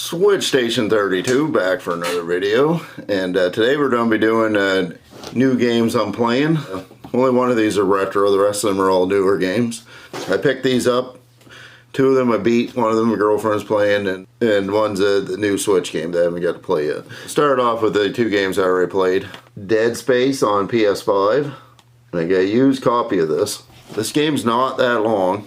Switch Station 32 back for another video, and today we're going to be doing new games I'm playing. Only one of these are retro, the rest of them are all newer games. I picked these up. Two of them I beat, one of them my girlfriend's playing, and one's the new Switch game that I haven't got to play yet. Started off with the two games I already played. Dead Space on PS5. I got a used copy of this. This game's not that long.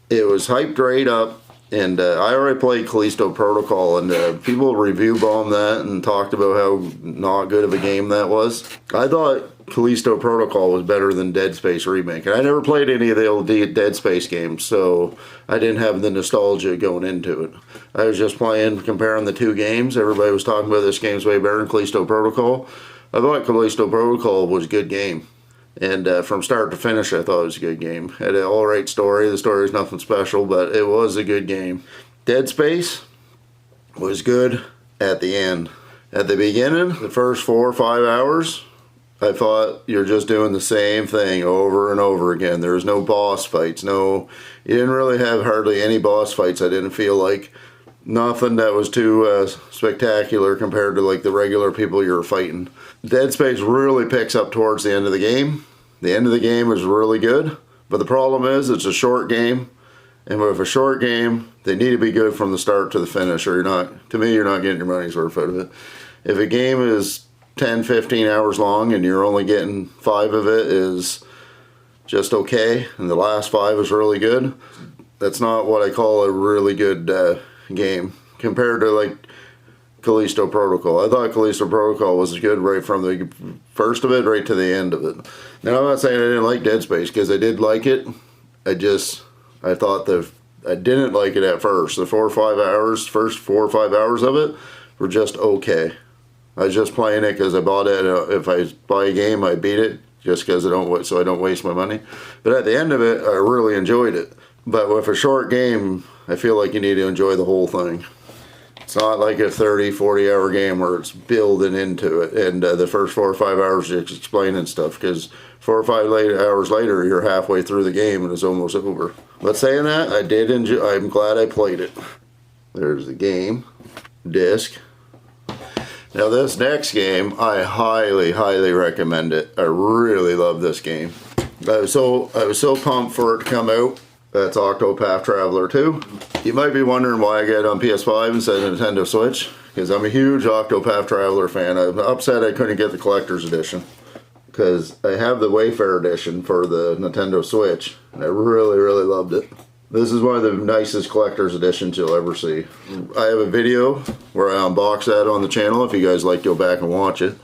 It was hyped right up. And I already played Callisto Protocol, and people review bombed that and talked about how not good of a game that was. I thought Callisto Protocol was better than Dead Space Remake. And I never played any of the old Dead Space games, so I didn't have the nostalgia going into it. I was just playing, comparing the two games. Everybody was talking about this game's way better than Callisto Protocol. I thought Callisto Protocol was a good game. And from start to finish, I thought it was a good game. Had an alright story. The story was nothing special, but it was a good game. Dead Space was good at the end. At the beginning, the first 4 or 5 hours, I thought you're just doing the same thing over and over again. There was no boss fights. You didn't really have hardly any boss fights. I didn't feel like nothing that was too spectacular compared to like the regular people you were fighting. Dead Space really picks up towards the end of the game. The end of the game is really good, but the problem is it's a short game, and with a short game, they need to be good from the start to the finish, or you're not, to me, you're not getting your money's worth out of it. If a game is 10, 15 hours long and you're only getting 5 of it is just okay, and the last 5 is really good, that's not what I call a really good game compared to like Callisto Protocol. I thought Callisto Protocol was good right from the first of it right to the end of it. Now I'm not saying I didn't like Dead Space, because I did like it. I thought I didn't like it at first. The 4 or 5 hours, first 4 or 5 hours of it were just okay. I was just playing it because I bought it. If I buy a game, I beat it just because so I don't waste my money. But at the end of it, I really enjoyed it. But with a short game, I feel like you need to enjoy the whole thing. It's not like a 30, 40 hour game where it's building into it, and the first 4 or 5 hours just explaining stuff, because 4 or 5 hours later you're halfway through the game and it's almost over. But saying that, I did enjoy. I'm glad I played it. There's the game disc. Now this next game, I highly recommend it. I really love this game. I was so pumped for it to come out. That's Octopath Traveler 2. You might be wondering why I get it on PS5 instead of Nintendo Switch, because I'm a huge Octopath Traveler fan. I'm upset I couldn't get the collector's edition, because I have the Wayfarer edition for the Nintendo Switch, and I really loved it. This is one of the nicest collector's editions you'll ever see. I have a video where I unbox that on the channel. If you guys like, go back and watch it.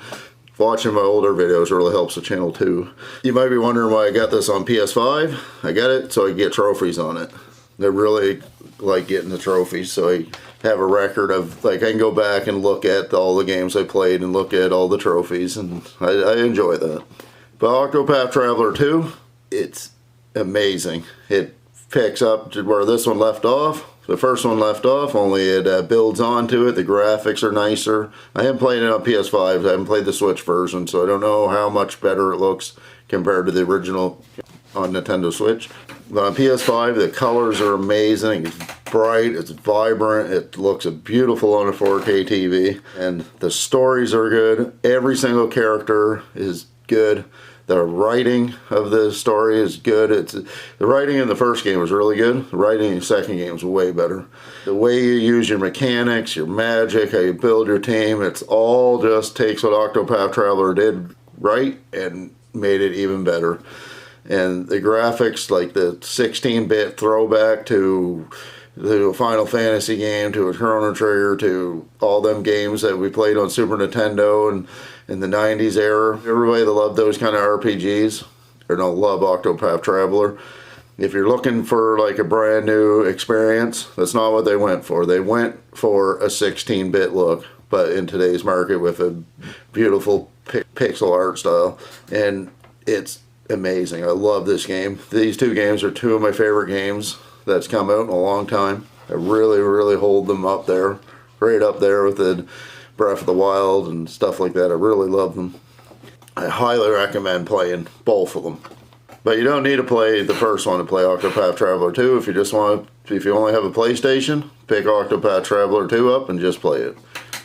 Watching my older videos really helps the channel too. You might be wondering why I got this on PS5. I got it so I can get trophies on it. I really like getting the trophies, so I have a record of, like, I can go back and look at all the games I played and look at all the trophies, and I enjoy that. But Octopath Traveler 2, it's amazing. It picks up to where this one left off. The first one left off, only it builds onto it. The graphics are nicer. I haven't played it on PS5. I haven't played the Switch version, so I don't know how much better it looks compared to the original on Nintendo Switch. But on PS5, the colors are amazing. It's bright, it's vibrant, it looks beautiful on a 4K TV. And the stories are good. Every single character is good. The writing of the story is good. The writing in the first game was really good. The writing in the second game was way better. The way you use your mechanics, your magic, how you build your team, it's all just takes what Octopath Traveler did right and made it even better. And the graphics, like the 16-bit throwback to the Final Fantasy game, to a Chrono Trigger, to all them games that we played on Super Nintendo and in the 90s era. Everybody that loved those kind of RPGs or don't love Octopath Traveler. If you're looking for like a brand new experience, that's not what they went for. They went for a 16-bit look, but in today's market with a beautiful pixel art style. And it's amazing. I love this game. These two games are two of my favorite games that's come out in a long time. I really hold them up there, right up there with the Breath of the Wild and stuff like that. I really love them. I highly recommend playing both of them. But you don't need to play the first one to play Octopath Traveler 2. If you just want to, if you only have a PlayStation, pick Octopath Traveler 2 up and just play it.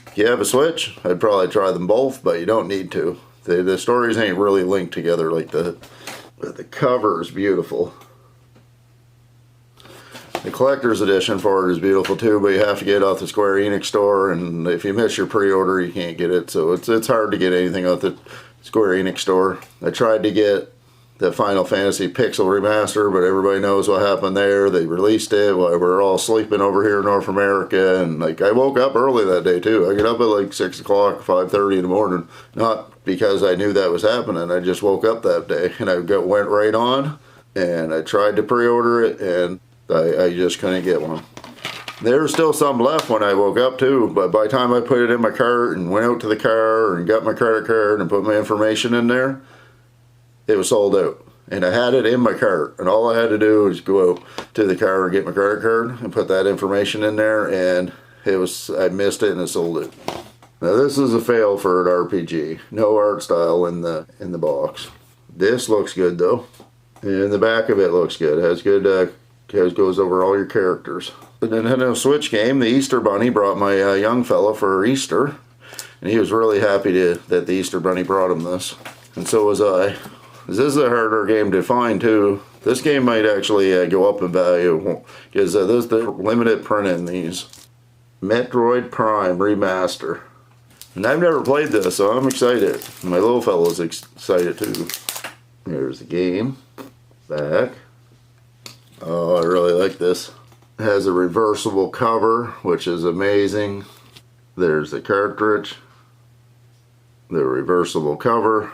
If you have a Switch, I'd probably try them both, but you don't need to. The stories ain't really linked together like that. But the cover is beautiful. The collector's edition for it is beautiful too, but you have to get it off the Square Enix store, and if you miss your pre-order, you can't get it. So it's hard to get anything off the Square Enix store. I tried to get the Final Fantasy Pixel Remaster, but everybody knows what happened there. They released it while we were all sleeping over here in North America, and like I woke up early that day too. I get up at like 6 o'clock, 5:30 in the morning. Not because I knew that was happening. I just woke up that day, and went right on, and I tried to pre-order it, and I just couldn't get one. There was still some left when I woke up too, but by the time I put it in my cart and went out to the car and got my credit card and put my information in there, it was sold out. And I had it in my cart, and all I had to do was go out to the car and get my credit card and put that information in there, and I missed it and it sold it. Now this is a fail for an RPG. No art style in the box. This looks good though. And the back of it looks good. It has good goes over all your characters. The Nintendo Switch game, the Easter Bunny, brought my young fella for Easter, and he was really happy that the Easter Bunny brought him this, and so was I. This is a harder game to find too. This game might actually go up in value because there's the limited print in these. Metroid Prime Remaster, and I've never played this, so I'm excited. My little fella's excited too. There's the game. Back. Oh, I really like this. It has a reversible cover, which is amazing. There's the cartridge. The reversible cover.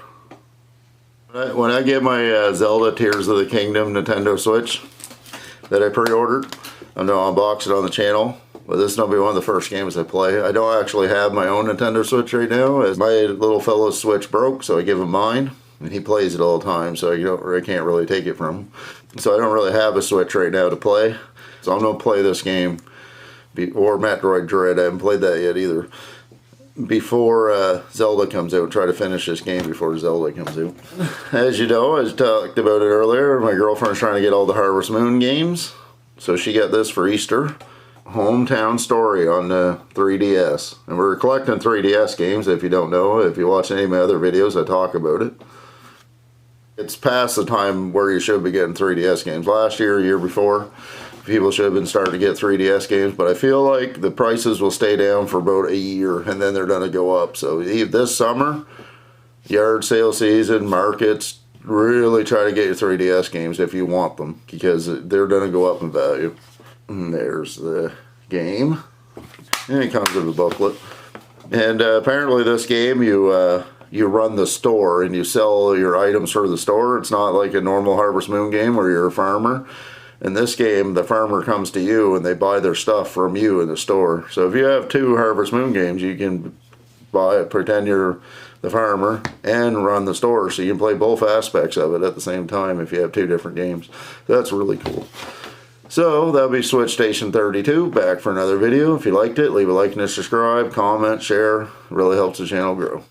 When I get my Zelda Tears of the Kingdom Nintendo Switch that I pre-ordered, I'm going to unbox it on the channel. But this is going to be one of the first games I play. I don't actually have my own Nintendo Switch right now, as my little fellow's Switch broke, so I give him mine. And he plays it all the time, so I can't really take it from him. So I don't really have a Switch right now to play. So I'm going to play this game, or Metroid Dread. I haven't played that yet either. Before Zelda comes out, try to finish this game before Zelda comes out. As you know, I talked about it earlier, my girlfriend's trying to get all the Harvest Moon games. So she got this for Easter. Hometown Story on the 3DS. And we're collecting 3DS games, if you don't know. If you watch any of my other videos, I talk about it. It's past the time where you should be getting 3DS games. Last year, year before, people should have been starting to get 3DS games, but I feel like the prices will stay down for about a year, and then they're going to go up. So this summer, yard sale season, markets, really try to get your 3DS games if you want them, because they're going to go up in value. And there's the game. And it comes with a booklet. And apparently this game, you run the store and you sell your items for the store. It's not like a normal Harvest Moon game where you're a farmer. In this game, the farmer comes to you and they buy their stuff from you in the store. So if you have 2 Harvest Moon games, you can pretend you're the farmer and run the store. So you can play both aspects of it at the same time if you have 2 different games. That's really cool. So that'll be Switch Station 32, back for another video. If you liked it, leave a like and a subscribe, comment, share. It really helps the channel grow.